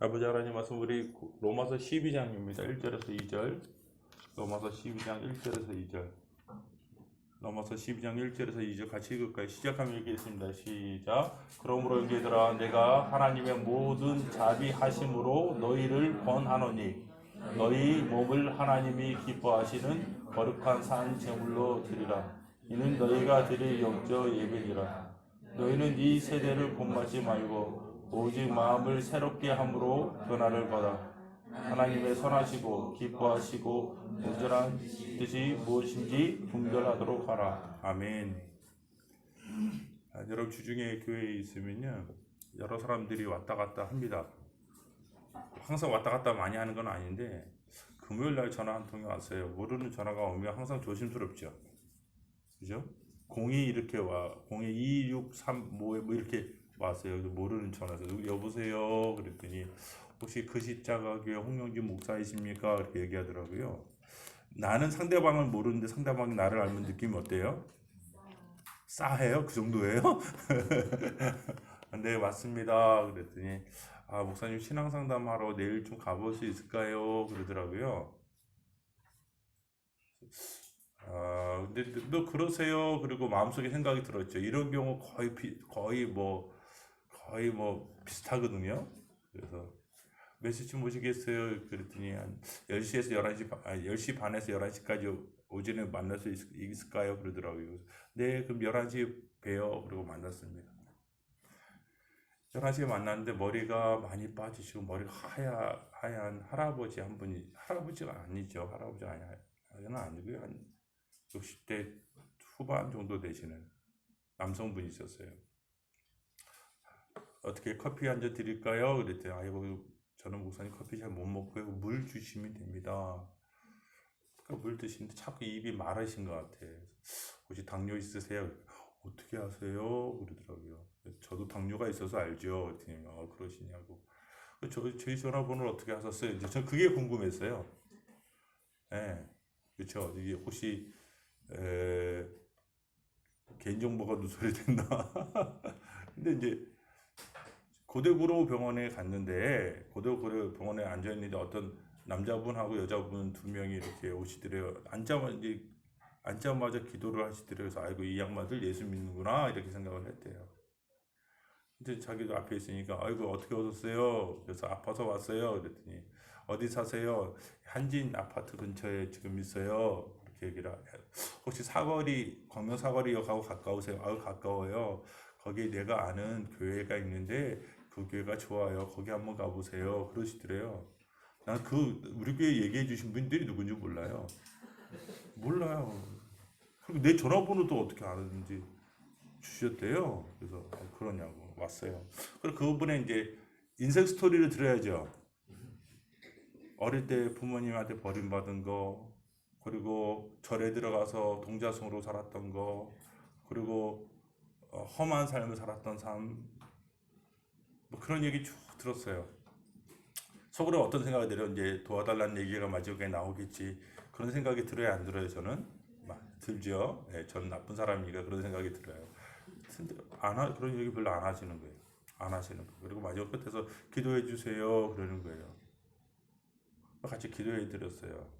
아버지 하나님 말씀 우리 로마서 12장입니다. 1절에서 2절. 로마서 12장 1절에서 2절. 로마서 12장 1절에서 2절 같이 읽을까요? 시작하면 읽겠습니다. 시작. 그러므로 형제들아 내가 하나님의 모든 자비하심으로 너희를 권하노니 너희 몸을 하나님이 기뻐하시는 거룩한 산 제물로 드리라. 이는 너희가 드릴 영적 예배니라. 너희는 이 세대를 본받지 말고 오직 마음을 새롭게 함으로 변화를 받아 하나님의 선하시고 기뻐하시고 온전한 뜻이 무엇인지 분별하도록 하라. 아멘. 여러분 주중에 교회에 있으면요 여러 사람들이 왔다 갔다 합니다. 항상 왔다 갔다 많이 하는 건 아닌데 금요일 날 전화 한 통이 왔어요. 모르는 전화가 오면 항상 조심스럽죠. 그죠? 02 이렇게 와, 0263 뭐 이렇게 왔어요. 모르는 전화에서 여보세요. 그랬더니 혹시 그 십자가 교회 홍영진 목사이십니까? 이렇게 얘기하더라고요. 나는 상대방을 모르는데 상대방이 나를 알면 느낌이 어때요? 싸해요? 그 정도예요? 네, 맞습니다. 그랬더니 아, 목사님 신앙 상담하러 내일 좀 가볼 수 있을까요? 그러더라고요. 아, 근데 너 그러세요? 그리고 마음속에 생각이 들었죠. 이런 경우 거의 뭐 비슷하거든요. 그래서 몇 시쯤 오시겠어요? 그랬더니 한 10시에서 11시, 10시 반에서 11시까지 오전에 만날 수 있을까요? 그러더라고요. 네, 그럼 11시에 봬요. 그리고 만났습니다. 11시에 만났는데 머리가 많이 빠지시고 머리가 하얀 할아버지 한 분이, 할아버지가 아니죠. 할아버지가 아니고요. 한 60대 후반 정도 되시는 남성분이셨어요. 어떻게 커피 한 잔 드릴까요? 그랬더니 아이고 저는 목사님 커피 잘 못 먹고요. 물 주시면 됩니다. 그러니까 물 드시는데 자꾸 입이 마르신 것 같아. 혹시 당뇨 있으세요? 어떻게 아세요? 그러더라고요. 저도 당뇨가 있어서 알죠. 그랬더니 그러시냐고. 저희 전화번호를 어떻게 하셨어요? 이제 전 그게 궁금했어요. 예, 그렇죠. 이게 혹시 에, 개인정보가 누설이 됐나? 근데 이제 고대구로 병원에 갔는데 고대구로 병원에 앉아 있는데 어떤 남자분하고 여자분 두 명이 이렇게 오시더래요. 앉자마자 기도를 하시더래요. 그래서 아이고 이 양반들 예수 믿는구나 이렇게 생각을 했대요. 근데 자기도 앞에 있으니까 아이고 어떻게 오셨어요? 그래서 아파서 왔어요. 그랬더니 어디 사세요? 한진 아파트 근처에 지금 있어요. 이렇게 얘기를 혹시 광명 사거리역하고 가까우세요? 아유 가까워요. 거기 내가 아는 교회가 있는데 그 교회가 좋아요. 거기 한번 가보세요. 그러시더래요. 난 우리 교회 얘기해 주신 분들이 누군지 몰라요. 몰라요. 그리고 내 전화번호도 어떻게 아는지 주셨대요. 그래서 그러냐고 왔어요. 그리고 그분의 이제 인생 스토리를 들어야죠. 어릴 때 부모님한테 버림받은 거, 그리고 절에 들어가서 동자승으로 살았던 거, 그리고 험한 삶을 살았던 삶, 뭐 그런 얘기 쭉 들었어요. 속으로 어떤 생각이 들어요? 이제 도와달라는 얘기가 마지막에 나오겠지. 그런 생각이 들어요, 안 들어요? 저는 들죠. 네, 저는 나쁜 사람이니까 그런 생각이 들어요. 근데 그런 얘기 별로 안 하시는 거예요. 안 하시는 거예요. 그리고 마지막 끝에서 기도해 주세요 그러는 거예요. 같이 기도해 드렸어요.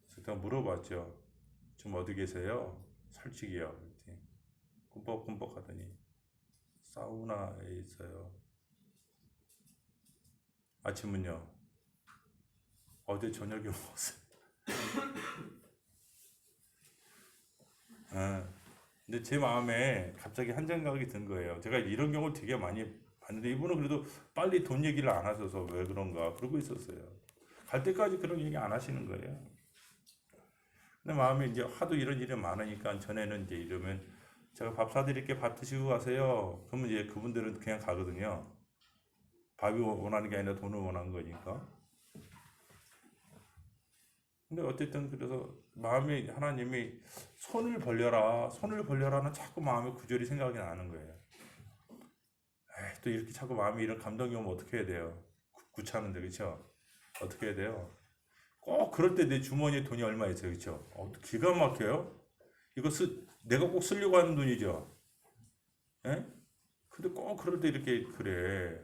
그래서 제가 물어봤죠. 지금 어디 계세요? 솔직히요. 그랬더니 꿈뻑꿈뻑 하더니 사우나에 있어요. 아침은요? 어제 저녁에 먹었어요. 아, 근데 제 마음에 갑자기 한 생각이 든 거예요. 제가 이런 경우를 되게 많이 봤는데 이분은 그래도 빨리 돈 얘기를 안 하셔서 왜 그런가 그러고 있었어요. 갈 때까지 그런 얘기 안 하시는 거예요. 근데 마음에 이제 하도 이런 일이 많으니까 전에는 이제 이러면 제가 밥 사드릴게 밥 드시고 가세요. 그러면 이제 그분들은 그냥 가거든요. 밥이 원하는 게 아니라 돈을 원하는 거니까. 근데 어쨌든 그래서 마음이 하나님이 손을 벌려라는 자꾸 마음에 구절이 생각이 나는 거예요. 에이, 또 이렇게 자꾸 마음이 이런 감동이 오면 어떻게 해야 돼요? 구차는데 그쵸? 어떻게 해야 돼요? 꼭 그럴 때 내 주머니에 돈이 얼마 있어요, 그쵸? 기가 막혀요. 내가 꼭 쓰려고 하는 돈이죠. 예? 근데 꼭 그럴 때 이렇게 그래.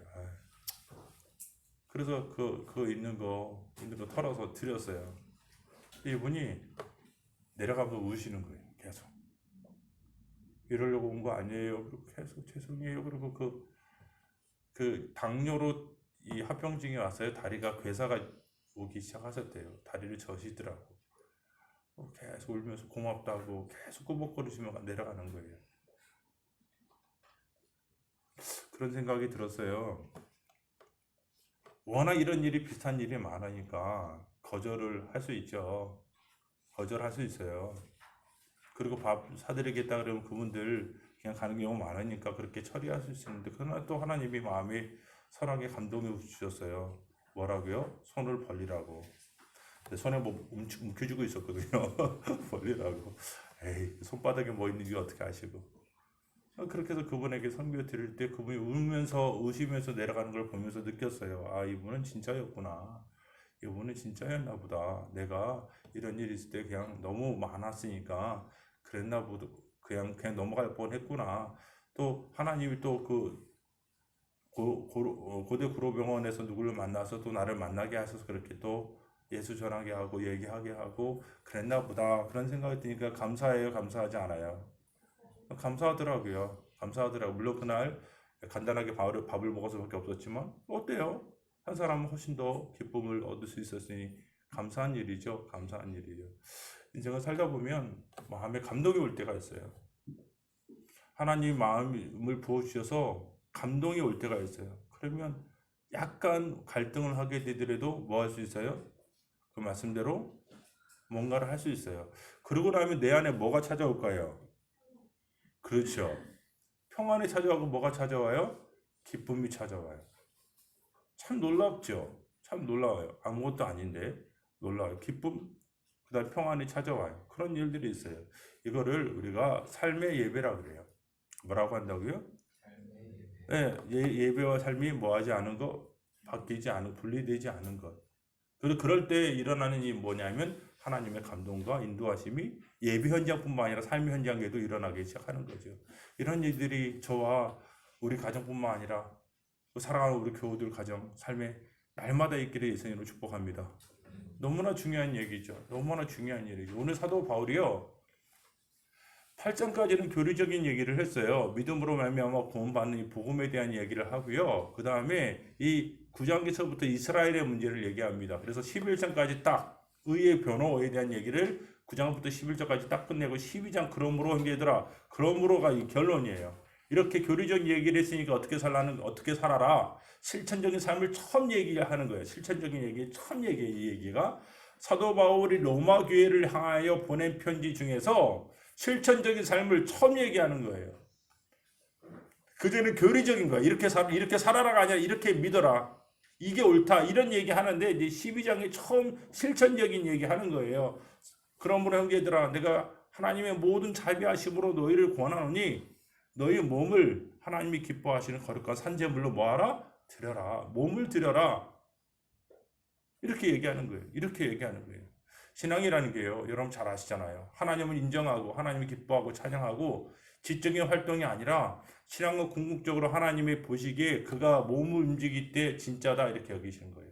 그래서 그 있는 거 털어서 드렸어요. 이분이 내려가면서 우시는 거예요. 계속. 이러려고 온 거 아니에요. 그리고 계속 죄송해요. 그리고 그 당뇨로 이 합병증이 왔어요. 다리가 괴사가 오기 시작하셨대요. 다리를 저시더라고. 계속 울면서 고맙다고 계속 꾸벅거리시며 내려가는 거예요. 그런 생각이 들었어요. 워낙 이런 일이 비슷한 일이 많으니까 거절을 할 수 있죠. 거절할 수 있어요. 그리고 밥 사드리겠다 그러면 그분들 그냥 가는 경우가 많으니까 그렇게 처리할 수 있는데, 그러나 또 하나님이 마음에 선하게 감동해 주셨어요. 뭐라고요? 손을 벌리라고. 근데 손에 뭐 움켜쥐고 있었거든요. 벌리라고. 에이, 손바닥에 뭐 있는지 어떻게 아시고. 그렇게 해서 그분에게 선교 드릴 때 그분이 울면서 우시면서 내려가는 걸 보면서 느꼈어요. 아, 이분은 진짜였구나. 이분은 진짜였나 보다. 내가 이런 일이 있을 때 그냥 너무 많았으니까 그랬나 보다. 그냥 넘어갈 뻔했구나. 또 하나님이 또 고대 구로병원에서 누구를 만나서 또 나를 만나게 하셔서 그렇게 또 예수 전하게 하고 얘기하게 하고 그랬나 보다. 그런 생각이 드니까 감사해요. 감사하지 않아요? 감사하더라고요. 감사하더라고요. 물론 그날 간단하게 밥을 먹어서밖에 없었지만 어때요? 한 사람은 훨씬 더 기쁨을 얻을 수 있었으니 감사한 일이죠. 감사한 일이죠. 인생을 살다 보면 마음에 감동이 올 때가 있어요. 하나님 마음을 부어주셔서 감동이 올 때가 있어요. 그러면 약간 갈등을 하게 되더라도 뭐 할 수 있어요? 그 말씀대로 뭔가를 할 수 있어요. 그러고 나면 내 안에 뭐가 찾아올까요? 그렇죠. 평안이 찾아오고 뭐가 찾아와요? 기쁨이 찾아와요. 참 놀랍죠. 참 놀라워요. 아무것도 아닌데 놀라워요. 기쁨, 그다음 평안이 찾아와요. 그런 일들이 있어요. 이거를 우리가 삶의 예배라 그래요. 뭐라고 한다고요? 네, 예배와 삶이 뭐하지 않은 것, 바뀌지 않은, 분리되지 않은 것. 그럴 때 일어나는 일이 뭐냐면 하나님의 감동과 인도하심이 예배 현장뿐만 아니라 삶의 현장에도 일어나기 시작하는 거죠. 이런 일들이 저와 우리 가정뿐만 아니라 사랑하는 우리 교우들 가정, 삶에 날마다 있기를 예수님으로 축복합니다. 너무나 중요한 얘기죠. 너무나 중요한 일이죠. 오늘 사도 바울이요, 8장까지는 교리적인 얘기를 했어요. 믿음으로 말미암아 구원받는 이 복음에 대한 얘기를 하고요. 그 다음에 이 9장에서부터 이스라엘의 문제를 얘기합니다. 그래서 11장까지 딱 의의 변호에 대한 얘기를 9장부터 11장까지 딱 끝내고 12장 그러므로 형제들아, 그러므로가 이 결론이에요. 이렇게 교리적 얘기를 했으니까 어떻게 살아라. 실천적인 삶을 처음 얘기하는 거예요. 실천적인 얘기, 처음 이 얘기가 사도 바울이 로마 교회를 향하여 보낸 편지 중에서 실천적인 삶을 처음 얘기하는 거예요. 그전에는 교리적인 거야. 이렇게 살아라가 아니라 이렇게 믿어라. 이게 옳다. 이런 얘기 하는데 이제 12장에 처음 실천적인 얘기 하는 거예요. 그러므로 형제들아, 내가 하나님의 모든 자비하심으로 너희를 권하노니 너희 몸을 하나님이 기뻐하시는 거룩한 산제물로 뭐하라? 드려라. 몸을 드려라. 이렇게 얘기하는 거예요. 이렇게 얘기하는 거예요. 신앙이라는 게요, 여러분 잘 아시잖아요. 하나님을 인정하고 하나님을 기뻐하고 찬양하고 지적인 활동이 아니라 신앙은 궁극적으로 하나님이 보시기에 그가 몸을 움직일 때 진짜다 이렇게 여기시는 거예요.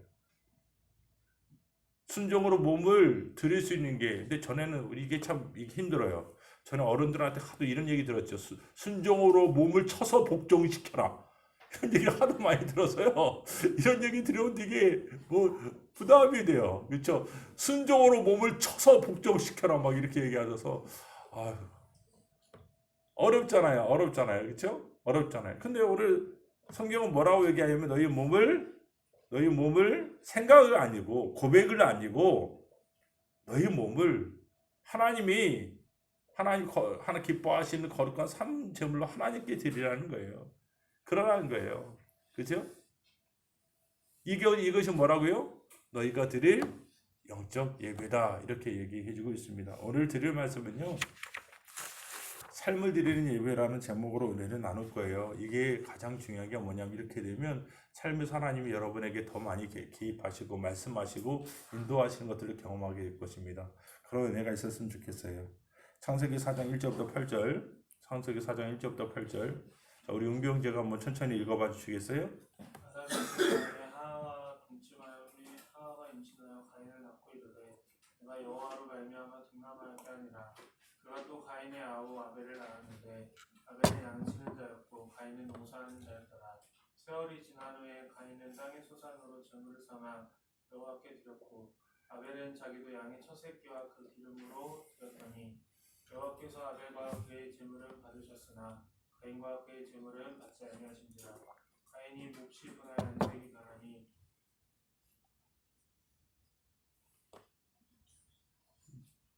순종으로 몸을 드릴 수 있는 게, 근데 전에는 이게 참 힘들어요. 저는 어른들한테 하도 이런 얘기 들었죠. 순종으로 몸을 쳐서 복종시켜라. 이런 얘기를 하도 많이 들어서요. 이런 얘기 들으면 되게 뭐 부담이 돼요. 그렇죠? 순종으로 몸을 쳐서 복종시켜라 막 이렇게 얘기하셔서 아유, 어렵잖아요. 그렇죠? 어렵잖아요. 근데 오늘 성경은 뭐라고 얘기하냐면 너희 몸을 생각을 아니고 고백을 아니고 너희 몸을 하나님 기뻐하시는 거룩한 삶 제물로 하나님께 드리라는 거예요. 그러라는 거예요. 그죠? 이것이 뭐라고요? 너희가 드릴 영적 예배다. 이렇게 얘기해주고 있습니다. 오늘 드릴 말씀은요, 삶을 드리는 예배라는 제목으로 은혜를 나눌 거예요. 이게 가장 중요한 게 뭐냐면, 이렇게 되면 삶에서 하나님이 여러분에게 더 많이 개입하시고 말씀하시고 인도하시는 것들을 경험하게 될 것입니다. 그런 은혜가 있었으면 좋겠어요. 창세기 4장 1절부터 8절. 창세기 4장 1절부터 8절. 우리 은병제가 한번 천천히 읽어봐 주시겠어요? 하와 내가 여호와로 말미암아 등남할 게 아니라. 그가 또 가인의 아우 아벨을 낳았는데 아벨은 양치는 자였고 가인은 농사하는 자였더라. 세월이 지난 후에 가인은 땅의 소산으로 제물을 삼아 여호와께 드렸고 아벨은 자기도 양의 첫 새끼와 그 기름으로 드렸더니 여호와께서 아벨과 그의 제물을 받으셨으나 가인과 그의 제물은 받지 아니하신지라. 가인이 몹시 분하여 안색이 변하니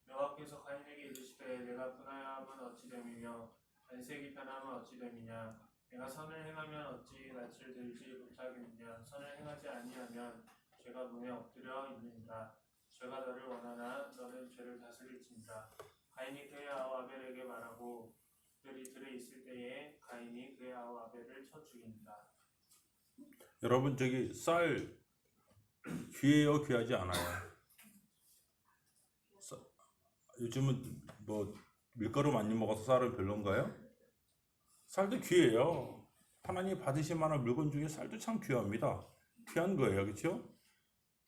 여호와께서 가인에게 이르시되 내가 분하여함은 어찌 됨이며 안색이 변하면 어찌 됨이냐. 내가 선을 행하면 어찌 낯을 들지 못하겠느냐. 선을 행하지 아니하면 죄가 문에 엎드려 있느니라. 죄가 너를 원하나 너는 죄를 다스릴지니라. 가인이 그의 아우 아벨에게 말하고 그들이 들에 있을 때에 가인이 그의 아우 아벨을 쳐 죽인다. 여러분 저기 쌀 귀해요, 귀하지 않아요? 요즘은 뭐 밀가루 많이 먹어서 쌀은 별론가요? 쌀도 귀해요. 하나님 받으실 만한 물건 중에 쌀도 참 귀합니다. 귀한 거예요, 그렇죠?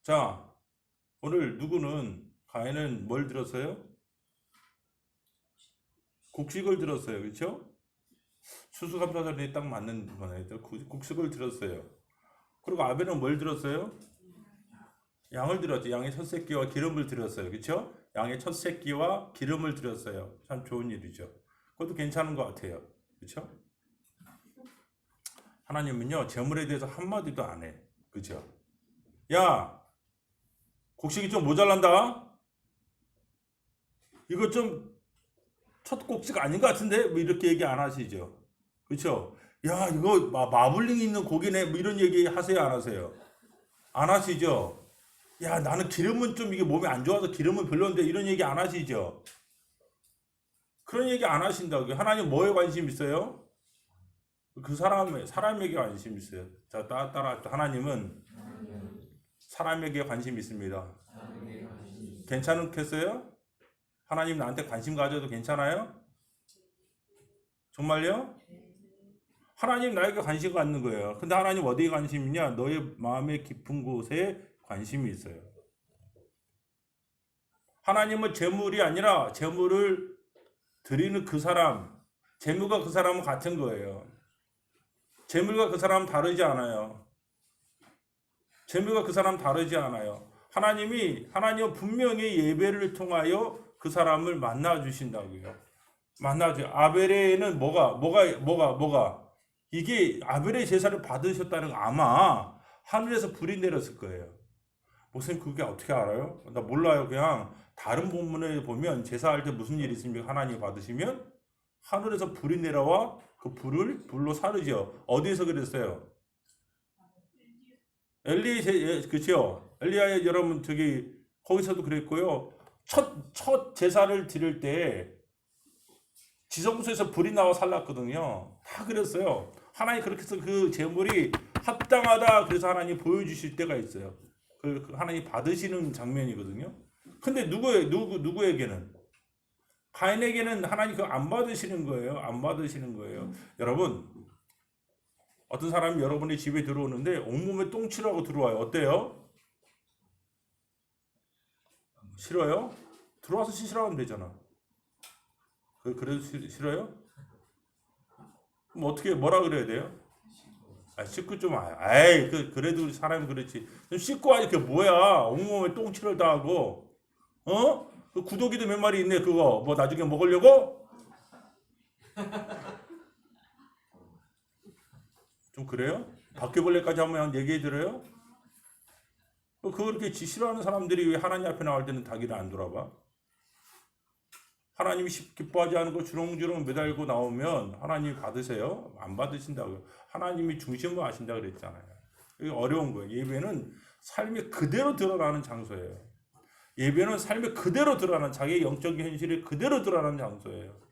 자, 오늘 누구는 가인은 뭘 들었어요? 곡식을 들었어요, 그렇죠? 추수감사절에 딱 맞는 거네요. 곡식을 들었어요. 그리고 아벨은 뭘 들었어요? 양을 들었죠. 양의 첫 새끼와 기름을 들었어요. 그렇죠? 양의 첫 새끼와 기름을 들었어요. 참 좋은 일이죠. 그것도 괜찮은 것 같아요. 그렇죠? 하나님은요, 재물에 대해서 한마디도 안 해. 그렇죠? 야, 곡식이 좀 모자란다? 이거 좀 첫 곡식 아닌 것 같은데? 뭐 이렇게 얘기 안 하시죠? 그렇죠? 야, 이거 마블링 있는 고기네. 뭐 이런 얘기 하세요, 안 하세요? 안 하시죠? 야, 나는 기름은 좀 이게 몸에 안 좋아서 기름은 별론데 이런 얘기 안 하시죠? 그런 얘기 안 하신다고요. 하나님 뭐에 관심 있어요? 그 사람에게 관심 있어요. 자, 따라 하나님은 사람에게 관심 있습니다. 괜찮겠어요? 하나님 나한테 관심 가져도 괜찮아요? 정말요? 하나님 나에게 관심 갖는 거예요. 근데 하나님 어디에 관심 있냐? 너의 마음의 깊은 곳에 관심이 있어요. 하나님은 재물이 아니라 재물을 드리는 그 사람, 재물과 그 사람은 같은 거예요. 재물과 그 사람은 다르지 않아요. 재물과 그 사람은 다르지 않아요. 하나님은 분명히 예배를 통하여 그 사람을 만나 주신다고요. 만나죠. 아벨에는 뭐가 이게 아벨의 제사를 받으셨다는 거 아마 하늘에서 불이 내렸을 거예요. 목사님 그게 어떻게 알아요? 나 몰라요. 그냥 다른 본문에 보면 제사할 때 무슨 일이 있습니까? 하나님 받으시면 하늘에서 불이 내려와 그 불을 불로 사르죠. 어디에서 그랬어요? 그렇죠? 엘리야 여러분 저기 거기서도 그랬고요. 첫 제사를 드릴 때 지성소에서 불이 나와 살랐거든요. 다 그랬어요. 하나님 그렇게 해서 그 제물이 합당하다 그래서 하나님 보여주실 때가 있어요. 그 하나님 받으시는 장면이거든요. 근데 누구에게는 가인에게는 하나님 그거 안 받으시는 거예요. 안 받으시는 거예요. 여러분 어떤 사람이 여러분의 집에 들어오는데 온몸에 똥칠하고 들어와요. 어때요? 싫어요? 들어와서 씻으라면 되잖아. 그래도 싫어요? 그럼 어떻게 뭐라 그래야 돼요? 씻고 좀 아이 그래도 사람이 그렇지. 좀 씻고 와야지. 그게 뭐야? 온몸에 똥칠을 다 하고 그 구더기도 몇 마리 있네. 그거 뭐 나중에 먹으려고? 좀 그래요? 바퀴벌레까지 한번 얘기해 드려요? 그렇게 싫어하는 사람들이 왜 하나님 앞에 나올 때는 다기를 안 돌아봐? 하나님이 기뻐하지 않은 거 주렁주렁 매달고 나오면 하나님 받으세요? 안 받으신다고요. 하나님이 중심을 아신다 그랬잖아요. 이게 어려운 거예요. 예배는 삶이 그대로 드러나는 장소예요. 예배는 삶이 그대로 드러나는 자기의 영적인 현실이 그대로 드러나는 장소예요.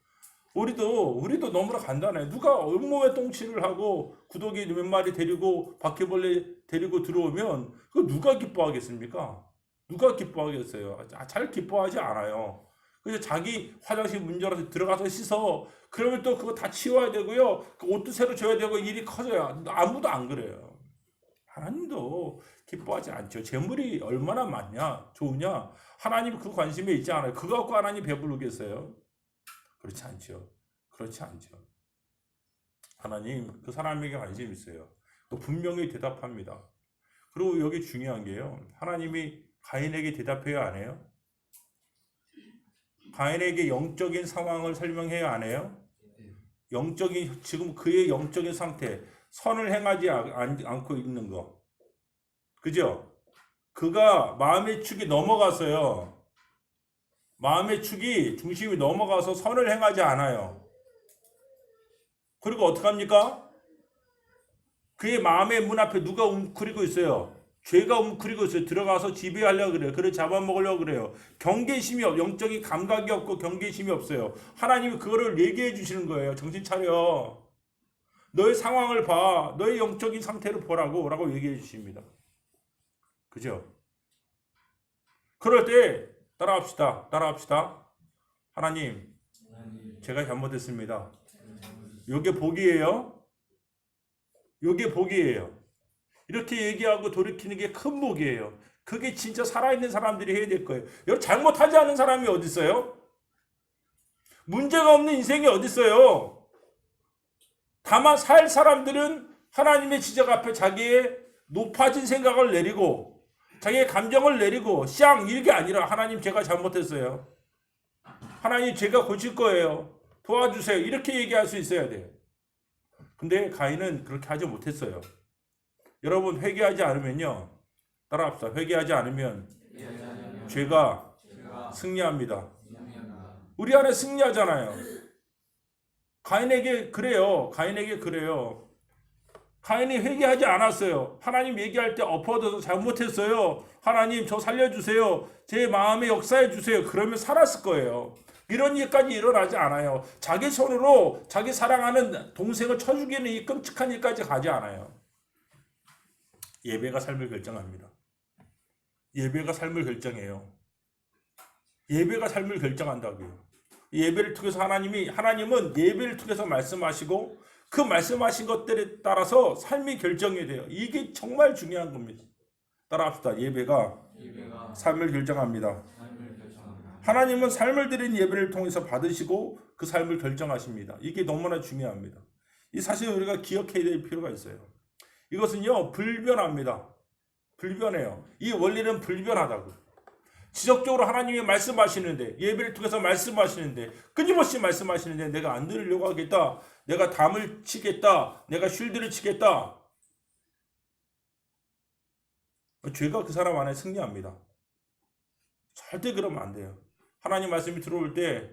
우리도 너무나 간단해. 누가 온몸에 똥칠을 하고 구더기 몇 마리 데리고 바퀴벌레 데리고 들어오면 그거 누가 기뻐하겠습니까? 누가 기뻐하겠어요? 잘 기뻐하지 않아요. 그래서 자기 화장실 문 열어서 들어가서 씻어. 그러면 또 그거 다 치워야 되고요. 그 옷도 새로 줘야 되고 일이 커져요. 아무도 안 그래요. 하나님도 기뻐하지 않죠. 재물이 얼마나 많냐, 좋으냐, 하나님 그 관심에 있지 않아요. 그거 갖고 하나님 배부르겠어요? 그렇지 않죠. 그렇지 않죠. 하나님 그 사람에게 관심이 있어요. 분명히 대답합니다. 그리고 여기 중요한 게요. 하나님이 가인에게 대답해야 안 해요? 가인에게 영적인 상황을 설명해야 안 해요? 영적인 지금 그의 영적인 상태, 선을 행하지 않고 있는 거, 그죠? 그가 마음의 축이 넘어가서요. 마음의 축이 중심이 넘어가서 선을 행하지 않아요. 그리고 어떡합니까? 그의 마음의 문 앞에 누가 웅크리고 있어요. 죄가 웅크리고 있어요. 들어가서 지배하려고 그래요. 그를 잡아먹으려고 그래요. 경계심이 영적인 감각이 없고 경계심이 없어요. 하나님이 그거를 얘기해 주시는 거예요. 정신 차려. 너의 상황을 봐. 너의 영적인 상태를 보라고 라고 얘기해 주십니다. 그죠? 그럴 때 따라합시다. 하나님, 제가 잘못했습니다. 요게 복이에요. 요게 복이에요. 이렇게 얘기하고 돌이키는 게 큰 복이에요. 그게 진짜 살아있는 사람들이 해야 될 거예요. 여러분, 잘못하지 않은 사람이 어디 있어요? 문제가 없는 인생이 어디 있어요? 다만 살 사람들은 하나님의 지적 앞에 자기의 높아진 생각을 내리고 자기의 감정을 내리고 이게 아니라 하나님 제가 잘못했어요. 하나님 제가 고칠 거예요. 도와주세요. 이렇게 얘기할 수 있어야 돼요. 근데 가인은 그렇게 하지 못했어요. 여러분 회개하지 않으면요. 따라합시다. 회개하지 않으면 죄가 승리합니다. 우리 안에 승리하잖아요. 가인에게 그래요. 가인이 회개하지 않았어요. 하나님 얘기할 때 엎어져서 잘못했어요. 하나님 저 살려주세요. 제 마음에 역사해 주세요. 그러면 살았을 거예요. 이런 일까지 일어나지 않아요. 자기 손으로 자기 사랑하는 동생을 쳐 죽이는 이 끔찍한 일까지 가지 않아요. 예배가 삶을 결정합니다. 예배가 삶을 결정해요. 예배가 삶을 결정한다고요. 예배를 통해서 하나님은 예배를 통해서 말씀하시고 그 말씀하신 것들에 따라서 삶이 결정이 돼요. 이게 정말 중요한 겁니다. 따라합시다. 예배가 삶을 결정합니다. 하나님은 삶을 드린 예배를 통해서 받으시고 그 삶을 결정하십니다. 이게 너무나 중요합니다. 이 사실을 우리가 기억해야 될 필요가 있어요. 이것은요, 불변합니다. 불변해요. 이 원리는 불변하다고. 지속적으로 하나님이 말씀하시는데, 예배를 통해서 말씀하시는데, 끊임없이 말씀하시는데, 내가 안 들으려고 하겠다. 내가 담을 치겠다. 내가 쉴드를 치겠다. 죄가 그 사람 안에 승리합니다. 절대 그러면 안 돼요. 하나님 말씀이 들어올 때,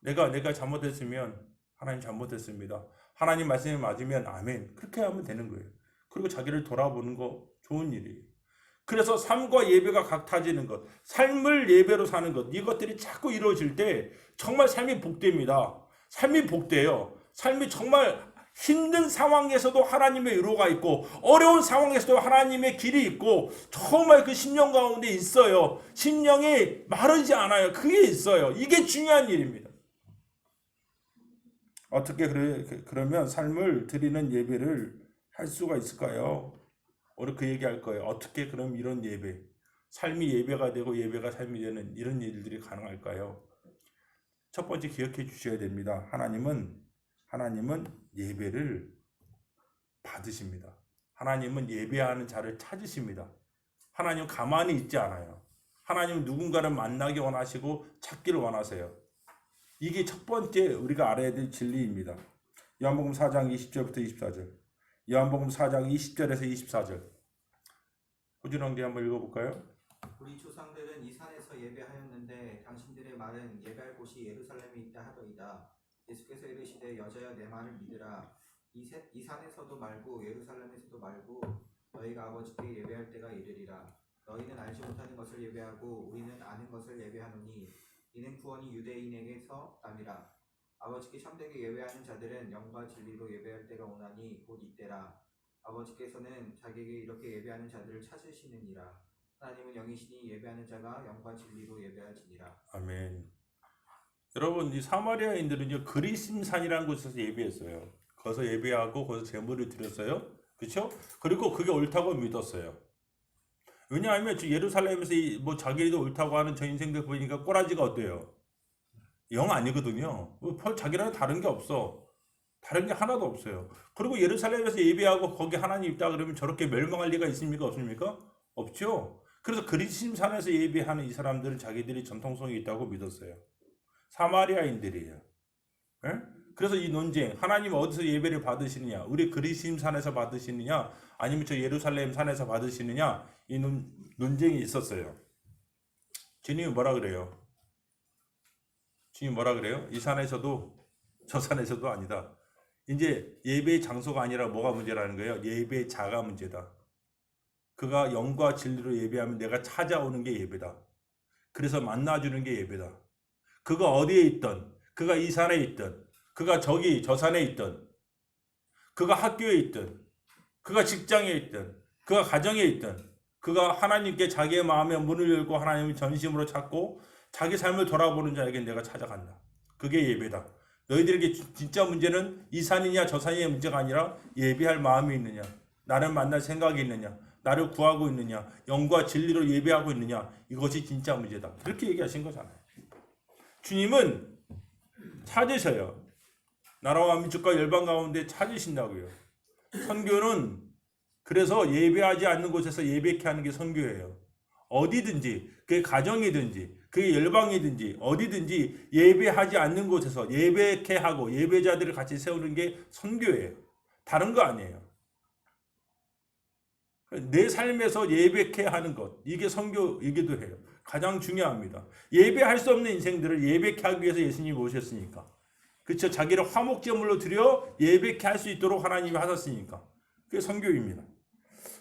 내가 잘못했으면, 하나님 잘못했습니다. 하나님 말씀이 맞으면, 아멘. 그렇게 하면 되는 거예요. 그리고 자기를 돌아보는 거 좋은 일이에요. 그래서 삶과 예배가 각타지는 것, 삶을 예배로 사는 것, 이것들이 자꾸 이루어질 때 정말 삶이 복됩니다. 삶이 복돼요. 삶이 정말 힘든 상황에서도 하나님의 위로가 있고 어려운 상황에서도 하나님의 길이 있고 정말 그 심령 가운데 있어요. 심령이 마르지 않아요. 그게 있어요. 이게 중요한 일입니다. 어떻게 그러면 삶을 드리는 예배를 할 수가 있을까요? 오늘 그 얘기할 거예요. 어떻게 그럼 이런 예배, 삶이 예배가 되고 예배가 삶이 되는 이런 일들이 가능할까요? 첫 번째 기억해 주셔야 됩니다. 하나님은 예배를 받으십니다. 하나님은 예배하는 자를 찾으십니다. 하나님은 가만히 있지 않아요. 하나님은 누군가를 만나기 원하시고 찾기를 원하세요. 이게 첫 번째 우리가 알아야 될 진리입니다. 요한복음 4장 20절부터 24절. 요한복음 4장 20절에서 24절. 호준왕기 한번 읽어볼까요? 우리 조상들은 이 산에서 예배하였는데 당신들의 말은 예배할 곳이 예루살렘에 있다 하더이다. 예수께서 이르시되 여자여 내 말을 믿으라. 이 산에서도 말고 예루살렘에서도 말고 너희가 아버지께 예배할 때가 이르리라. 너희는 알지 못하는 것을 예배하고 우리는 아는 것을 예배하노니 이는 구원이 유대인에게서 남이라. 아버지께 참되게 예배하는 자들은 영과 진리로 예배할 때가 오나니 곧 이때라. 아버지께서는 자기에게 이렇게 예배하는 자들을 찾으시느니라. 하나님은 영이시니 예배하는 자가 영과 진리로 예배할지니라. 아멘. 여러분, 이 사마리아인들은요, 그리심산이라는 곳에서 예배했어요. 거기서 예배하고 거기서 제물을 드렸어요. 그렇죠? 그리고 그게 옳다고 믿었어요. 왜냐하면 예루살렘에서 뭐 자기도 옳다고 하는 저 인생들 보니까 꼬라지가 어때요? 영 아니거든요. 자기랑 다른 게 없어. 다른 게 하나도 없어요. 그리고 예루살렘에서 예배하고 거기 하나님 있다 그러면 저렇게 멸망할 리가 있습니까? 없습니까? 없죠. 그래서 그리심 산에서 예배하는 이 사람들은 자기들이 전통성이 있다고 믿었어요. 사마리아인들이에요. 예? 그래서 이 논쟁, 하나님 어디서 예배를 받으시느냐? 우리 그리심 산에서 받으시느냐? 아니면 저 예루살렘 산에서 받으시느냐? 이 논쟁이 있었어요. 주님이 뭐라 그래요? 주님이 뭐라 그래요? 이 산에서도 저 산에서도 아니다. 이제 예배의 장소가 아니라 뭐가 문제라는 거예요? 예배의 자가 문제다. 그가 영과 진리로 예배하면 내가 찾아오는 게 예배다. 그래서 만나주는 게 예배다. 그가 어디에 있든, 그가 이 산에 있든, 그가 저기 저 산에 있든, 그가 학교에 있든, 그가 직장에 있든, 그가 가정에 있든, 그가 하나님께 자기의 마음의 문을 열고 하나님을 전심으로 찾고 자기 삶을 돌아보는 자에게 내가 찾아간다. 그게 예배다. 너희들에게 진짜 문제는 이 산이냐 저 산이냐 문제가 아니라 예배할 마음이 있느냐, 나를 만날 생각이 있느냐, 나를 구하고 있느냐, 영과 진리로 예배하고 있느냐, 이것이 진짜 문제다. 그렇게 얘기하신 거잖아요. 주님은 찾으셔요. 나라와 민족과 열방 가운데 찾으신다고요. 선교는 그래서 예배하지 않는 곳에서 예배케 하는 게 선교예요. 어디든지, 그게 가정이든지 그게 열방이든지 어디든지 예배하지 않는 곳에서 예배케 하고 예배자들을 같이 세우는 게 선교예요. 다른 거 아니에요. 내 삶에서 예배케 하는 것, 이게 선교이기도 해요. 가장 중요합니다. 예배할 수 없는 인생들을 예배케 하기 위해서 예수님이 오셨으니까. 그렇죠? 자기를 화목제물로 드려 예배케 할 수 있도록 하나님이 하셨으니까. 그게 선교입니다.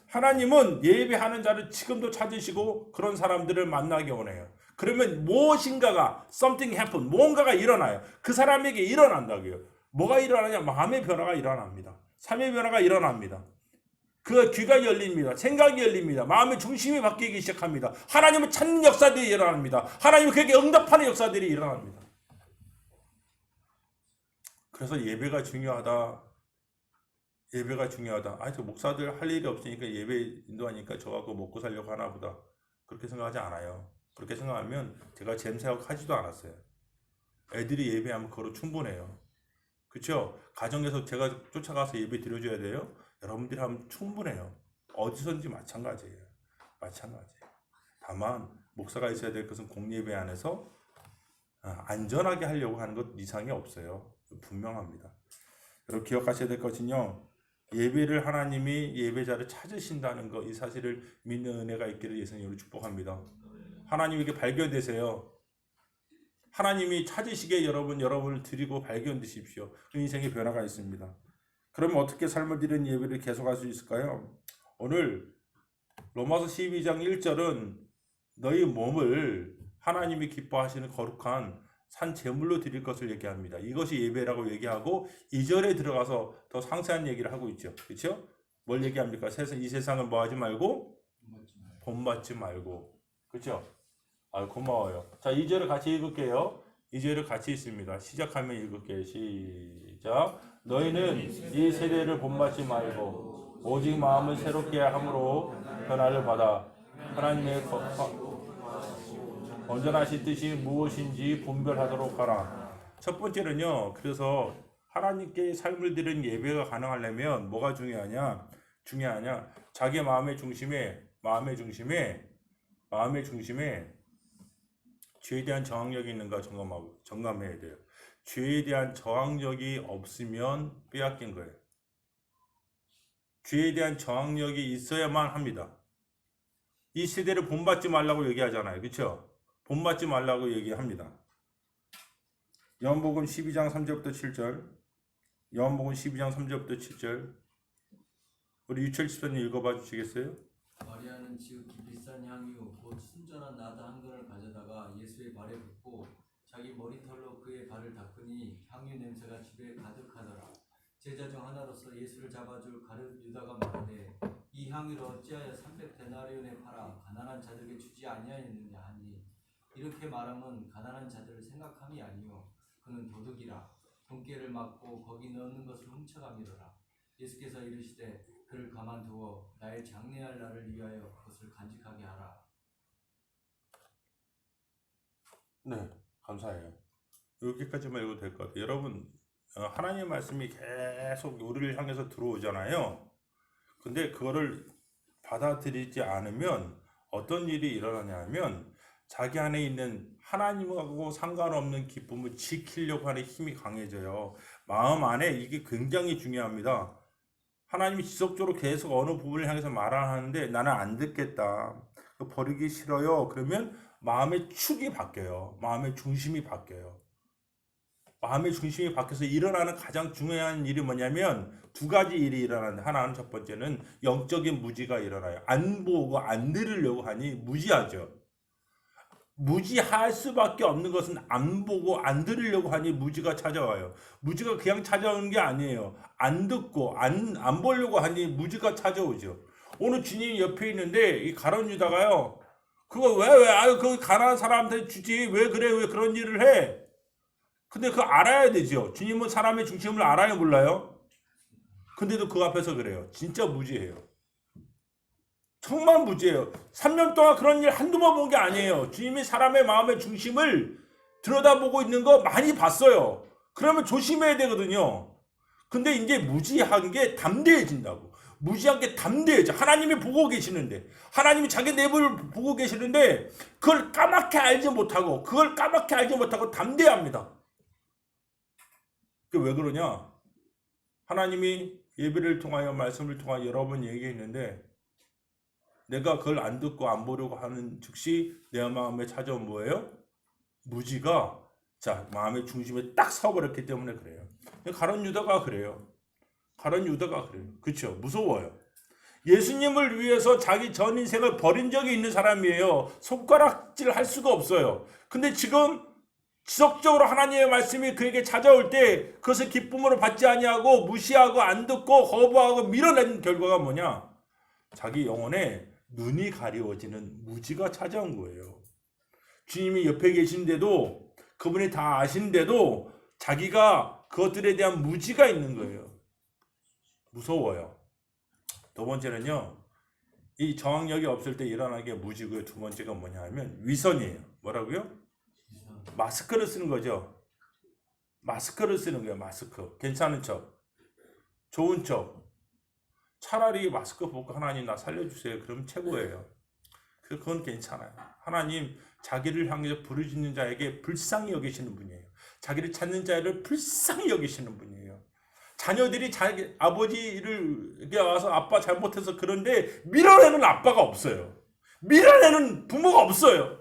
하나님은 예배하는 자를 지금도 찾으시고 그런 사람들을 만나게 원해요. 그러면 무엇인가가 something happen, 뭔가가 일어나요. 그 사람에게 일어난다고요. 뭐가 일어나냐? 마음의 변화가 일어납니다. 삶의 변화가 일어납니다. 그 귀가 열립니다. 생각이 열립니다. 마음의 중심이 바뀌기 시작합니다. 하나님을 찾는 역사들이 일어납니다. 하나님은 그에게 응답하는 역사들이 일어납니다. 그래서 예배가 중요하다. 예배가 중요하다. 아, 저 목사들 할 일이 없으니까 예배 인도하니까 저 갖고 먹고 살려고 하나 보다. 그렇게 생각하지 않아요. 그렇게 생각하면 제가 잼사역 하지도 않았어요. 애들이 예배하면 그거로 충분해요. 그렇죠? 가정에서 제가 쫓아가서 예배 드려줘야 돼요. 여러분들이 하면 충분해요. 어디선지 마찬가지예요. 마찬가지예요. 다만 목사가 있어야 될 것은 공예배 안에서 안전하게 하려고 하는 것 이상이 없어요. 분명합니다. 여러분 기억하셔야 될 것은요. 예배를 하나님이 예배자를 찾으신다는 것, 이 사실을 믿는 은혜가 있기를 예수님으로 축복합니다. 하나님에게 발견되세요. 하나님이 찾으시게 여러분을 드리고 발견되십시오. 그 인생의 변화가 있습니다. 그러면 어떻게 삶을 드리는 예배를 계속할 수 있을까요? 오늘 로마서 12장 1절은 너희 몸을 하나님이 기뻐하시는 거룩한 산 제물로 드릴 것을 얘기합니다. 이것이 예배라고 얘기하고 2절에 들어가서 더 상세한 얘기를 하고 있죠. 그렇죠? 뭘 얘기합니까? 이 세상을 뭐 하지 말고 본받지 말고. 그렇죠? 아, 고마워요. 자, 2절을 같이 읽을게요. 2절을 같이 읽습니다. 시작하면 읽을게요. 시작. 너희는 이 세대를 본받지 말고 오직 마음을 새롭게 함으로 변화를 받아 하나님의 온전하신 뜻이 무엇인지 분별하도록 하라. 첫 번째는요. 그래서 하나님께 삶을 드리는 예배가 가능하려면 뭐가 중요하냐? 자기 마음의 중심에 죄에 대한 저항력이 있는가 점검해야 돼요. 죄에 대한 저항력이 없으면 빼앗긴 거예요. 죄에 대한 저항력이 있어야만 합니다. 이 세대를 본받지 말라고 얘기하잖아요. 그렇죠? 본받지 말라고 얘기합니다. 요한복음 12장 3절부터 7절. 요한복음 12장 3절부터 7절. 우리 유철 집사님 읽어봐 주시겠어요? 마리아는 지극히 비싼 향유 곧 순전한 나드 한 근을 가져다가 예수의 발에 붓고 자기 머리털로 그의 발을 닦으니 향유 냄새가 집에 가득하더라. 제자 중 하나로서 예수를 잡아줄 가룟 유다가 말하되 이 향유를 어찌하여 300데나리온에 팔아 가난한 자들에게 주지 아니하였느냐 하니 이렇게 말하면 가난한 자들을 생각함이 아니요 그는 도둑이라 돈깨를 맞고 거기 넣는 것을 훔쳐가미더라. 예수께서 이르시되 그를 가만두어 나의 장래할 날을 위하여 그것을 간직하게 하라. 네, 감사해요. 여기까지만 읽어도 될 것 같아요. 여러분, 하나님의 말씀이 계속 우리를 향해서 들어오잖아요. 근데 그거를 받아들이지 않으면 어떤 일이 일어나냐면 자기 안에 있는 하나님하고 상관없는 기쁨을 지키려고 하는 힘이 강해져요. 마음 안에 이게 굉장히 중요합니다. 하나님이 지속적으로 계속 어느 부분을 향해서 말하는데 나는 안 듣겠다. 버리기 싫어요. 그러면 마음의 축이 바뀌어요. 마음의 중심이 바뀌어요. 마음의 중심이 바뀌어서 일어나는 가장 중요한 일이 뭐냐면 두 가지 일이 일어나는데 하나는 첫 번째는 영적인 무지가 일어나요. 안 보고 안 들으려고 하니 무지하죠. 무지할 수밖에 없는 것은 안 보고 안 들으려고 하니 무지가 찾아와요. 무지가 그냥 찾아오는 게 아니에요. 안 듣고 안 보려고 하니 무지가 찾아오죠. 오늘 주님이 옆에 있는데 이 가룟 유다가요. 그거 아유 그 가난한 사람한테 주지 왜 그래 왜 그런 일을 해? 근데 그거 알아야 되죠. 주님은 사람의 중심을 알아요 몰라요? 근데도 그 앞에서 그래요. 진짜 무지해요. 정말 무지해요. 3년 동안 그런 일 한두 번 본 게 아니에요. 주님이 사람의 마음의 중심을 들여다보고 있는 거 많이 봤어요. 그러면 조심해야 되거든요. 근데 이제 무지한 게 담대해진다고. 무지한 게 담대해져. 하나님이 보고 계시는데, 하나님이 자기 내부를 보고 계시는데 그걸 까맣게 알지 못하고 담대합니다. 그게 왜 그러냐? 하나님이 예배를 통하여 말씀을 통하여 여러 번 얘기했는데 내가 그걸 안 듣고 안 보려고 하는 즉시 내 마음에 찾아온 뭐예요? 무지가 마음의 중심에 딱 서버렸기 때문에 그래요. 가룟 유다가 그래요. 그렇죠. 무서워요. 예수님을 위해서 자기 전 인생을 버린 적이 있는 사람이에요. 손가락질 할 수가 없어요. 근데 지금 지속적으로 하나님의 말씀이 그에게 찾아올 때 그것을 기쁨으로 받지 아니하고 무시하고 안 듣고 거부하고 밀어내는 결과가 뭐냐? 자기 영혼에 눈이 가리워지는 무지가 찾아온 거예요. 주님이 옆에 계신데도 그분이 다 아신데도 자기가 그것들에 대한 무지가 있는 거예요. 무서워요. 두 번째는요. 이 저항력이 없을 때 일어나게 무지고요. 두 번째가 뭐냐 하면 위선이에요. 뭐라고요? 마스크를 쓰는 거죠. 마스크를 쓰는 거예요. 마스크. 괜찮은 척. 좋은 척. 차라리 마스크 벗고 하나님 나 살려주세요. 그럼 최고예요. 그건 괜찮아요. 하나님 자기를 향해서 부르짖는 자에게 불쌍히 여기시는 분이에요. 자기를 찾는 자를 불쌍히 여기시는 분이에요. 자녀들이 자기 아버지를 와서 아빠 잘못해서 그런데 밀어내는 아빠가 없어요. 밀어내는 부모가 없어요.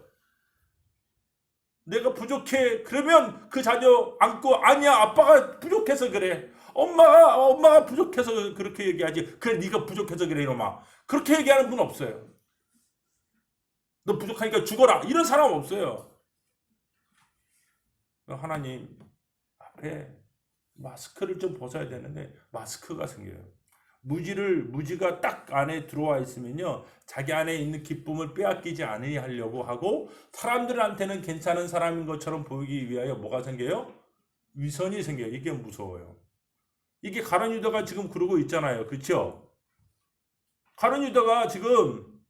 내가 부족해. 그러면 그 자녀 안고 아니야 아빠가 부족해서 그래. 엄마가 부족해서 그렇게 얘기하지. 그래 네가 부족해서 그래 이놈아. 그렇게 얘기하는 분 없어요. 너 부족하니까 죽어라. 이런 사람 없어요. 하나님 앞에 마스크를 좀 벗어야 되는데 마스크가 생겨요. 무지가 딱 안에 들어와 있으면요. 자기 안에 있는 기쁨을 빼앗기지 않으려고 하고 사람들한테는 괜찮은 사람인 것처럼 보이기 위하여 뭐가 생겨요? 위선이 생겨요. 이게 무서워요. 이게 가룟 유다가 지금 그러고 있잖아요. 그렇죠? 가룟 유다가 지금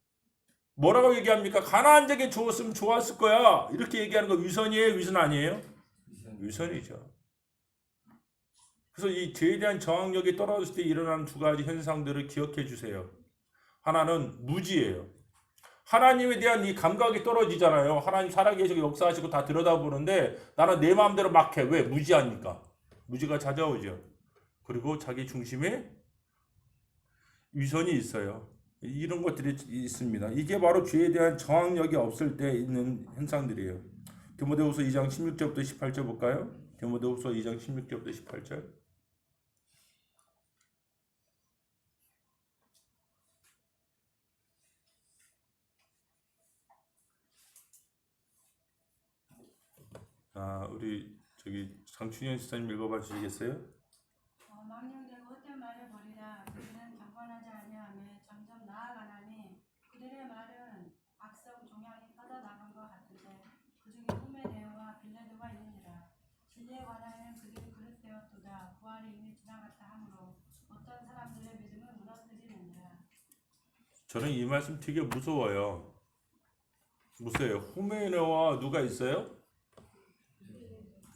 뭐라고 얘기합니까? 가나안 자에게 주었으면 좋았을 거야. 이렇게 얘기하는 거 위선이에요? 위선 아니에요? 위선이죠. 그래서 이 죄에 대한 저항력이 떨어졌을 때 일어나는 두 가지 현상들을 기억해 주세요. 하나는 무지예요. 하나님에 대한 이 감각이 떨어지잖아요. 하나님 살아계시고 역사하시고 다 들여다보는데 나는 내 마음대로 막 해. 왜? 무지하니까. 무지가 찾아오죠. 그리고 자기 중심에 위선이 있어요. 이런 것들이 있습니다. 이게 바로 죄에 대한 저항력이 없을 때 있는 현상들이에요. 디모데후서 2장 16절부터 18절 볼까요? 디모데후서 2장 16절부터 18절. 우리 장춘현 시사님 읽어봐 주시겠어요? 망령되고 헛된 말을 버리라. 그들은 경건하지 아니하며 점점 나아가나니 그들의 말은 악성 종양이 뻗어나간 것 같은데 그 중에 꿈의 대화와 빌레드가 있느니라. 진리에 관하여는 그들이 그릇되었도다. 부활이 이미 지나갔다 하므로 어떤 사람들의 믿음은 무너뜨리려 저는 이 말씀 되게 무서워요. 무서워요. 후메네와 누가 있어요?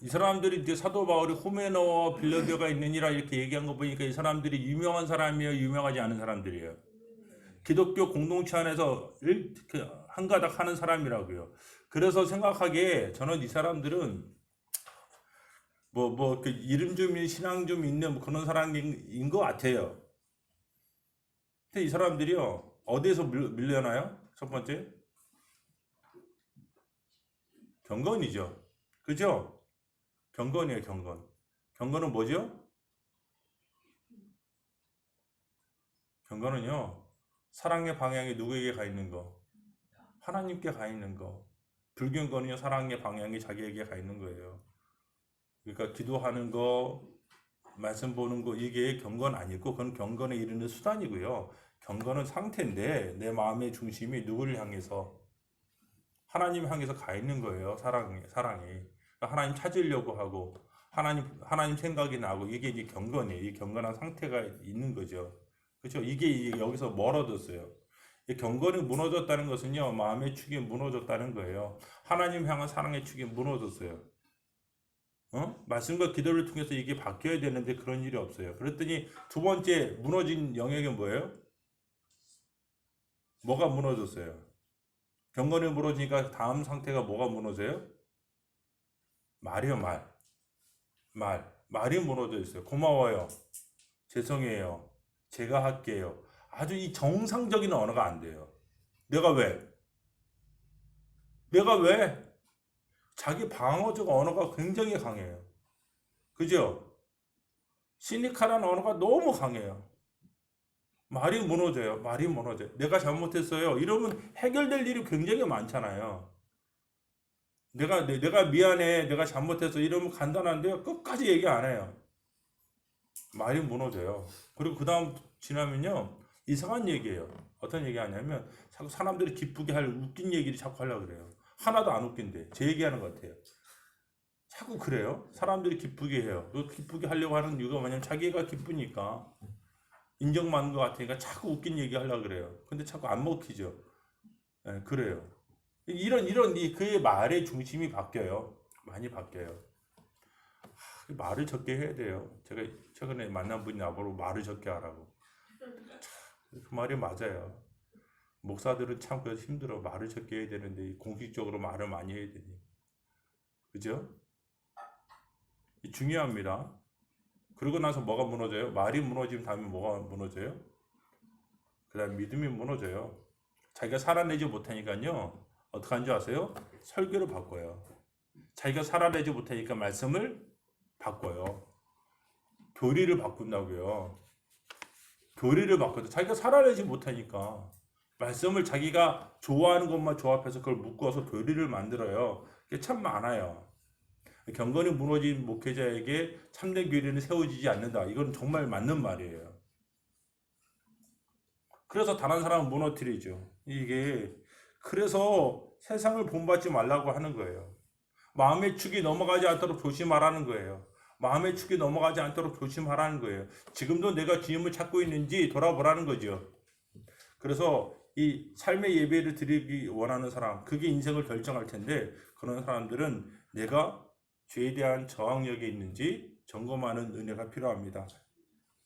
이 사람들이 이제 사도 바울이 후메네와 빌레드가 있느니라 이렇게 얘기한 거 보니까 이 사람들이 유명한 사람이에요, 유명하지 않은 사람들이에요. 기독교 공동체 안에서 한가닥 하는 사람이라고요. 그래서 생각하기에 저는 이 사람들은 그 이름 좀 신앙 좀 있는 뭐 그런 사람인 것 같아요. 근데 이 사람들이요 어디에서 밀려나요? 첫 번째 경건이죠. 그죠? 경건이에요, 경건. 경건은 뭐죠? 경건은요, 사랑의 방향이 누구에게 가 있는 거? 하나님께 가 있는 거. 불경건은요, 사랑의 방향이 자기에게 가 있는 거예요. 그러니까 기도하는 거, 말씀 보는 거, 이게 경건 아니고, 그건 경건에 이르는 수단이고요. 경건은 상태인데, 내 마음의 중심이 누구를 향해서? 하나님 향해서 가 있는 거예요, 사랑이. 하나님 찾으려고 하고 하나님 생각이 나고 이게 이제 경건이에요. 이 경건한 상태가 있는 거죠. 그렇죠? 이게 여기서 뭘 얻었어요? 이 경건이 무너졌다는 것은요, 마음의 축이 무너졌다는 거예요. 하나님 향한 사랑의 축이 무너졌어요. 말씀과 기도를 통해서 이게 바뀌어야 되는데 그런 일이 없어요. 그랬더니 두 번째 무너진 영역이 뭐예요? 뭐가 무너졌어요? 경건이 무너지니까 다음 상태가 뭐가 무너져요? 말이요, 말이 무너져 있어요. 고마워요. 죄송해요. 제가 할게요. 아주 이 정상적인 언어가 안 돼요. 내가 왜? 자기 방어적 언어가 굉장히 강해요. 그죠? 시니컬한 언어가 너무 강해요. 말이 무너져요. 내가 잘못했어요. 이러면 해결될 일이 굉장히 많잖아요. 내가 미안해, 내가 잘못했어 이러면 간단한데요, 끝까지 얘기 안 해요. 말이 무너져요. 그리고 그 다음 지나면요 이상한 얘기예요. 어떤 얘기 하냐면 자꾸 사람들이 기쁘게 할 웃긴 얘기를 자꾸 하려고 그래요. 하나도 안 웃긴데 제 얘기하는 것 같아요. 자꾸 그래요. 사람들이 기쁘게 해요. 그 기쁘게 하려고 하는 이유가 뭐냐면 자기가 기쁘니까, 인정받는 것 같으니까 자꾸 웃긴 얘기 하려고 그래요. 근데 자꾸 안 먹히죠. 네, 그래요. 이런 그의 말의 중심이 바뀌어요. 많이 바뀌어요. 말을 적게 해야 돼요. 제가 최근에 만난 분이 나보고 말을 적게 하라고. 그 말이 맞아요. 목사들은 참 그래서 힘들어. 말을 적게 해야 되는데 공식적으로 말을 많이 해야 되니. 그죠? 중요합니다. 그러고 나서 뭐가 무너져요? 말이 무너지면 다음에 뭐가 무너져요? 그 다음 믿음이 무너져요. 자기가 살아내지 못하니까요, 어떻게 하는 줄 아세요? 설교를 바꿔요. 자기가 살아내지 못하니까 말씀을 바꿔요. 교리를 바꾼다고요. 교리를 바꿔도 자기가 살아내지 못하니까 말씀을 자기가 좋아하는 것만 조합해서 그걸 묶어서 교리를 만들어요. 그게 참 많아요. 경건이 무너진 목회자에게 참된 교리는 세워지지 않는다. 이건 정말 맞는 말이에요. 그래서 다른 사람은 무너뜨리죠. 이게 그래서 세상을 본받지 말라고 하는 거예요. 마음의 축이 넘어가지 않도록 조심하라는 거예요. 마음의 축이 넘어가지 않도록 조심하라는 거예요. 지금도 내가 주님을 찾고 있는지 돌아보라는 거죠. 그래서 이 삶의 예배를 드리기 원하는 사람, 그게 인생을 결정할 텐데, 그런 사람들은 내가 죄에 대한 저항력이 있는지 점검하는 은혜가 필요합니다.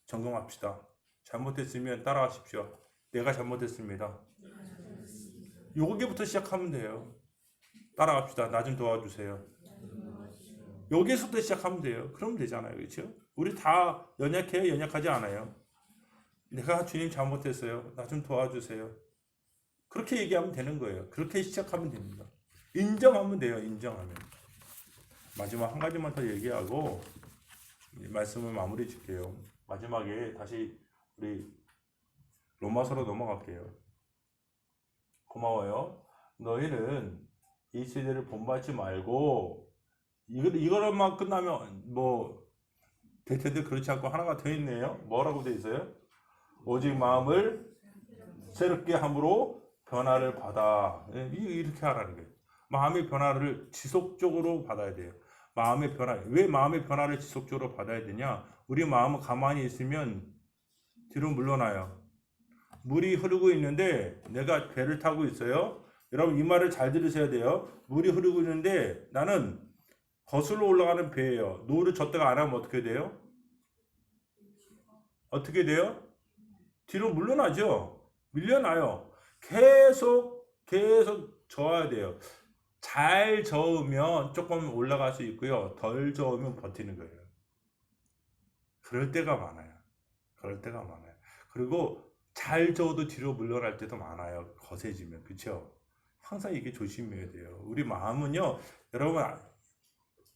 점검합시다. 잘못했으면 따라하십시오. 내가 잘못했습니다. 여기부터 시작하면 돼요. 따라갑시다. 나 좀 도와주세요. 여기서부터 시작하면 돼요. 그러면 되잖아요. 그렇죠? 우리 다 연약해요? 연약하지 않아요? 내가 주님 잘못했어요. 나 좀 도와주세요. 그렇게 얘기하면 되는 거예요. 그렇게 시작하면 됩니다. 인정하면 돼요. 인정하면. 마지막 한 가지만 더 얘기하고 말씀을 마무리 짓게요. 마지막에 다시 우리 로마서로 넘어갈게요. 고마워요. 너희는 이 시대를 본받지 말고, 이거로만 끝나면 뭐 될 텐데 그렇지 않고 하나가 더 있네요. 뭐라고 돼 있어요? 오직 마음을 새롭게 함으로 변화를 받아. 이렇게 하라는 거예요. 마음의 변화를 지속적으로 받아야 돼요. 마음의 변화. 왜 마음의 변화를 지속적으로 받아야 되냐? 우리 마음은 가만히 있으면 뒤로 물러나요. 물이 흐르고 있는데 내가 배를 타고 있어요. 여러분 이 말을 잘 들으셔야 돼요. 물이 흐르고 있는데 나는 거슬러 올라가는 배예요. 노를 젓다가 안 하면 어떻게 돼요? 어떻게 돼요? 뒤로 물러나죠. 밀려나요. 계속 저어야 돼요. 잘 저으면 조금 올라갈 수 있고요. 덜 저으면 버티는 거예요. 그럴 때가 많아요. 그리고 잘 저어도 뒤로 물러날 때도 많아요. 거세지면. 그렇죠? 항상 이게 조심해야 돼요. 우리 마음은요. 여러분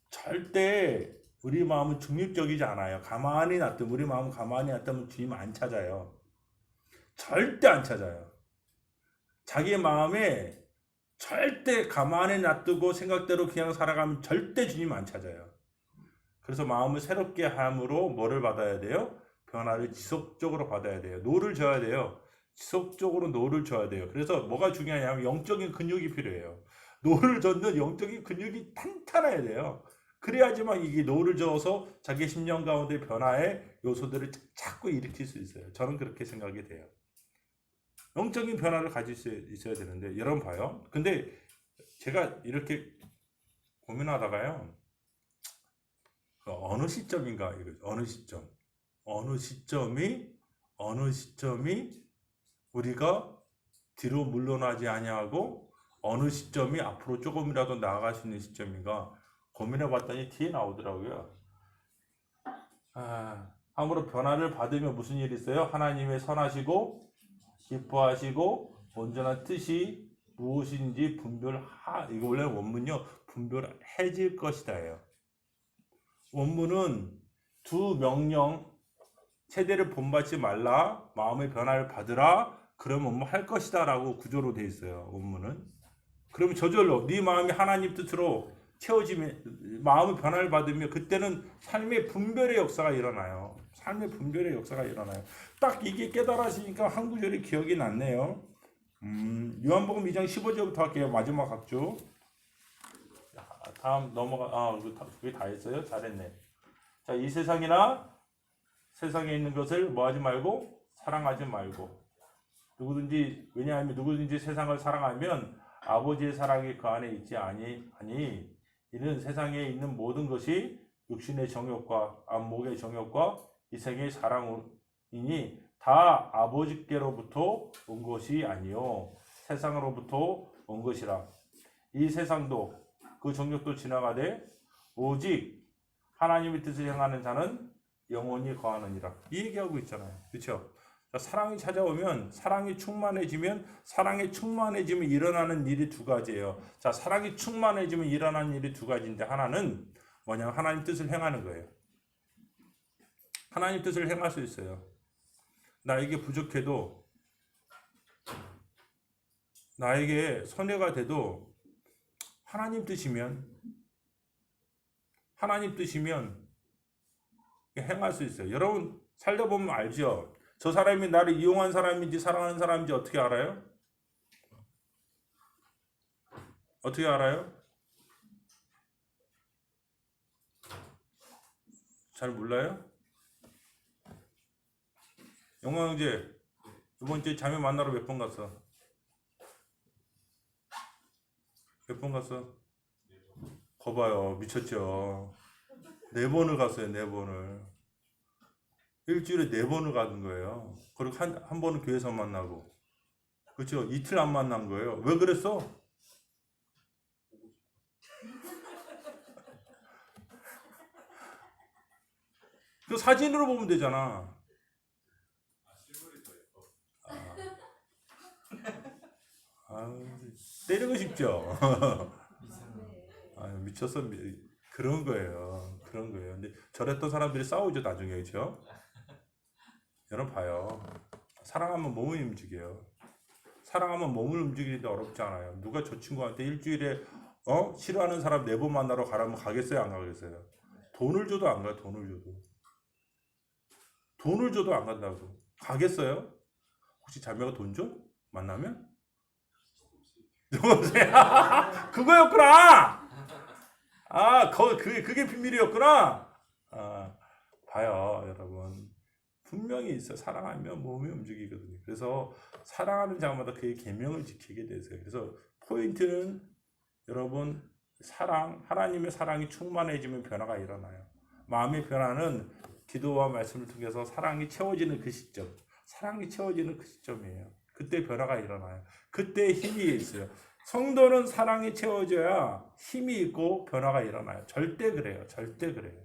절대 우리 마음은 중립적이지 않아요. 가만히 놔두면 우리 마음은 가만히 놔두면 주님 안 찾아요. 절대 안 찾아요. 자기 마음에 절대 가만히 놔두고 생각대로 그냥 살아가면 절대 주님 안 찾아요. 그래서 마음을 새롭게 함으로 뭐를 받아야 돼요? 변화를 지속적으로 받아야 돼요. 노를 져야 돼요. 지속적으로 노를 져야 돼요. 그래서 뭐가 중요하냐면 영적인 근육이 필요해요. 노를 젓는 영적인 근육이 탄탄해야 돼요. 그래야지만 이게 노를 저어서 자기 심령 가운데 변화의 요소들을 자꾸 일으킬 수 있어요. 저는 그렇게 생각이 돼요. 영적인 변화를 가질 수 있어야 되는데 여러분 봐요. 근데 제가 이렇게 고민하다가요. 어느 시점인가 이거 어느 시점이 우리가 뒤로 물러나지 아니하고 어느 시점이 앞으로 조금이라도 나아갈 수 있는 시점인가 고민해 봤더니 뒤에 나오더라고요. 함으로 변화를 받으면 무슨 일이 있어요? 하나님의 선하시고 기뻐하시고 온전한 뜻이 무엇인지 이거 원래 원문요 분별해질 것이다예요. 원문은 두 명령 세대를 본받지 말라 마음의 변화를 받으라 그러면 뭐 할 것이다 라고 구조로 되어 있어요. 원문은. 그러면 저절로 네 마음이 하나님 뜻으로 채워지면 마음의 변화를 받으면 그때는 삶의 분별의 역사가 일어나요. 딱 이게 깨달아지니까 한 구절이 기억이 났네요. 요한복음 2장 15절부터 할게요. 마지막 학주. 다음 넘어가. 그게 다 했어요. 잘했네. 자, 이 세상이나 세상에 있는 것을 뭐하지 말고 사랑하지 말고 왜냐하면 누구든지 세상을 사랑하면 아버지의 사랑이 그 안에 있지 아니 이는 세상에 있는 모든 것이 육신의 정욕과 안목의 정욕과 이생의 사랑이니 다 아버지께로부터 온 것이 아니요 세상으로부터 온 것이라. 이 세상도 그 정욕도 지나가되 오직 하나님의 뜻을 행하는 자는 영원히 거하느니라. 이 얘기하고 있잖아요. 그렇죠? 사랑이 찾아오면 사랑이 충만해지면 일어나는 일이 두 가지예요. 자, 사랑이 충만해지면 일어나는 일이 두 가지인데 하나는 뭐냐면 하나님 뜻을 행하는 거예요. 하나님 뜻을 행할 수 있어요. 나에게 부족해도 나에게 손해가 돼도 하나님 뜻이면 행할 수 있어요. 여러분 살다 보면 알죠? 저 사람이 나를 이용한 사람인지 사랑하는 사람인지 어떻게 알아요? 잘 몰라요? 영광 형제 이번 주에 자매 만나러 몇 번 갔어? 거봐요. 미쳤죠? 4번을 갔어요. 4번을. 일주일에 4번을 가는 거예요. 그리고 한 번은 교회에서 만나고. 그렇죠? 이틀 안 만난 거예요. 왜 그랬어? 그 사진으로 보면 되잖아. 때리고 싶죠? 미쳤어. 그런 거예요. 근데 저랬던 사람들이 싸우죠, 나중에. 그렇죠? 여러분 봐요. 사랑하면 몸을 움직여요. 사랑하면 몸을 움직이는데 어렵지 않아요. 누가 저 친구한테 일주일에 싫어하는 사람 4번 만나러 가라면 가겠어요, 안 가겠어요? 돈을 줘도 안 가요. 돈을 줘도 안 간다고. 가겠어요? 혹시 자매가 돈 줘? 만나면? 그거였구나. 그게 비밀이었구나. 봐요, 여러분. 분명히 있어요. 사랑하면 몸이 움직이거든요. 그래서 사랑하는 자마다 그의 계명을 지키게 되세요. 그래서 포인트는 여러분 하나님의 사랑이 충만해지면 변화가 일어나요. 마음의 변화는 기도와 말씀을 통해서 사랑이 채워지는 그 시점, 사랑이 채워지는 그 시점이에요. 그때 변화가 일어나요. 그때 힘이 있어요. 성도는 사랑이 채워져야 힘이 있고 변화가 일어나요. 절대 그래요. 절대 그래요.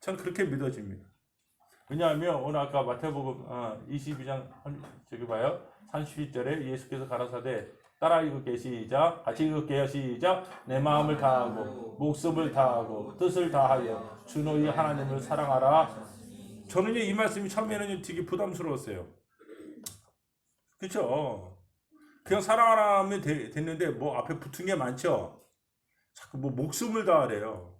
전 그렇게 믿어집니다. 왜냐하면 오늘 아까 마태복음 22장 저기 봐요. 32절에 예수께서 가라사대 따라 읽을게요. 시작. 같이 읽을게요. 시작. 내 마음을 다하고 목숨을 다하고 뜻을 다하여 주 너희 하나님을 사랑하라. 저는 이 말씀이 처음에는 되게 부담스러웠어요. 그렇죠? 그냥 사랑하면 됐는데 뭐 앞에 붙은 게 많죠. 자꾸 뭐 목숨을 다하래요.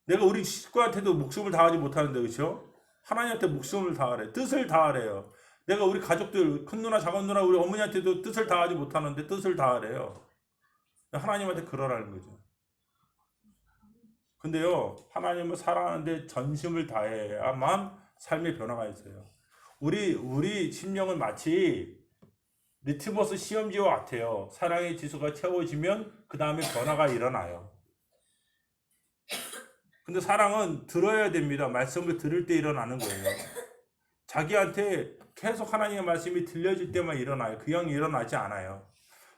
내가 우리 식구한테도 목숨을 다하지 못하는데 그렇죠? 하나님한테 목숨을 다하래. 뜻을 다하래요. 내가 우리 가족들 큰 누나 작은 누나 우리 어머니한테도 뜻을 다하지 못하는데 뜻을 다하래요. 하나님한테 그러라는 거죠. 근데요 하나님을 사랑하는데 전심을 다해야만 삶의 변화가 있어요. 우리 심령은 마치 리트머스 시험지와 같아요. 사랑의 지수가 채워지면 그 다음에 변화가 일어나요. 근데 사랑은 들어야 됩니다. 말씀을 들을 때 일어나는 거예요. 자기한테 계속 하나님의 말씀이 들려질 때만 일어나요. 그냥 일어나지 않아요.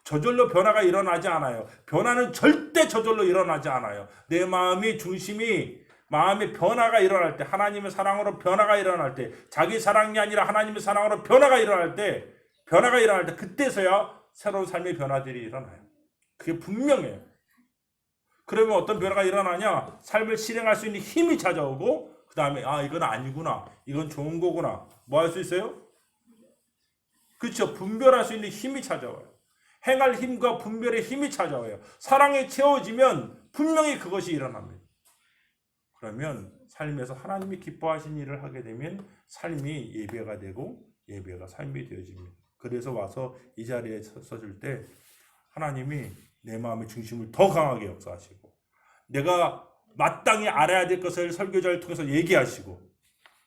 저절로 변화가 일어나지 않아요. 변화는 절대 저절로 일어나지 않아요. 내 마음이 중심이 마음의 변화가 일어날 때 하나님의 사랑으로 변화가 일어날 때 자기 사랑이 아니라 하나님의 사랑으로 변화가 일어날 때 그때서야 새로운 삶의 변화들이 일어나요. 그게 분명해요. 그러면 어떤 변화가 일어나냐? 삶을 실행할 수 있는 힘이 찾아오고 그 다음에 이건 아니구나. 이건 좋은 거구나. 뭐 할 수 있어요? 그렇죠. 분별할 수 있는 힘이 찾아와요. 행할 힘과 분별의 힘이 찾아와요. 사랑에 채워지면 분명히 그것이 일어납니다. 그러면 삶에서 하나님이 기뻐하신 일을 하게 되면 삶이 예배가 되고 예배가 삶이 되어집니다. 그래서 와서 이 자리에 서줄 때 하나님이 내 마음의 중심을 더 강하게 역사하시고 내가 마땅히 알아야 될 것을 설교자를 통해서 얘기하시고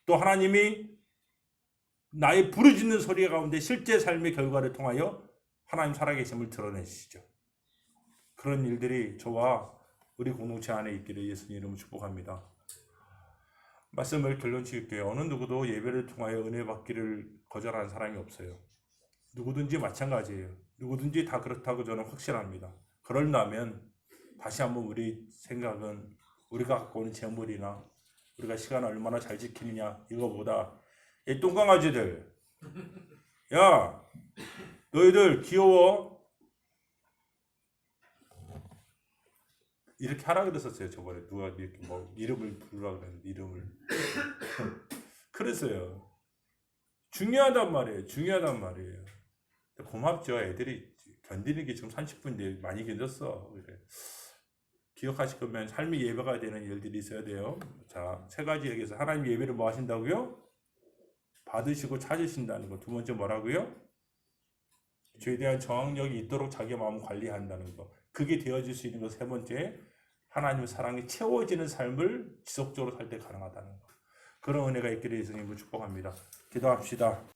또 하나님이 나의 부르짖는 소리 가운데 실제 삶의 결과를 통하여 하나님 살아계심을 드러내시죠. 그런 일들이 저와 우리 공동체 안에 있기를 예수님 이름으로 축복합니다. 말씀을 결론 지을게요. 어느 누구도 예배를 통하여 은혜 받기를 거절하는 사람이 없어요. 누구든지 마찬가지예요. 누구든지 다 그렇다고 저는 확신합니다. 그런다면 다시 한번 우리 생각은 우리가 갖고 오는 재물이나 우리가 시간을 얼마나 잘 지키느냐 이거보다 이 똥강아지들 야 너희들 귀여워 이렇게 하라 그랬었어요. 저번에 누가 이렇게 뭐 이름을 부르라 그랬는데 이름을 그랬어요. 중요하단 말이에요. 고맙죠. 애들이 견디는 게 지금 30분인데 많이 견뎠어. 그래. 기억하실 거면 삶의 예배가 되는 일들이 있어야 돼요. 자, 세 가지 얘기해서 하나님 예배를 뭐 하신다고요? 받으시고 찾으신다는 거. 두 번째 뭐라고요? 죄에 대한 저항력이 있도록 자기 마음 관리한다는 거. 그게 되어질 수 있는 거. 세 번째, 하나님의 사랑이 채워지는 삶을 지속적으로 살 때 가능하다는 거. 그런 은혜가 있기를 예수님을 축복합니다. 기도합시다.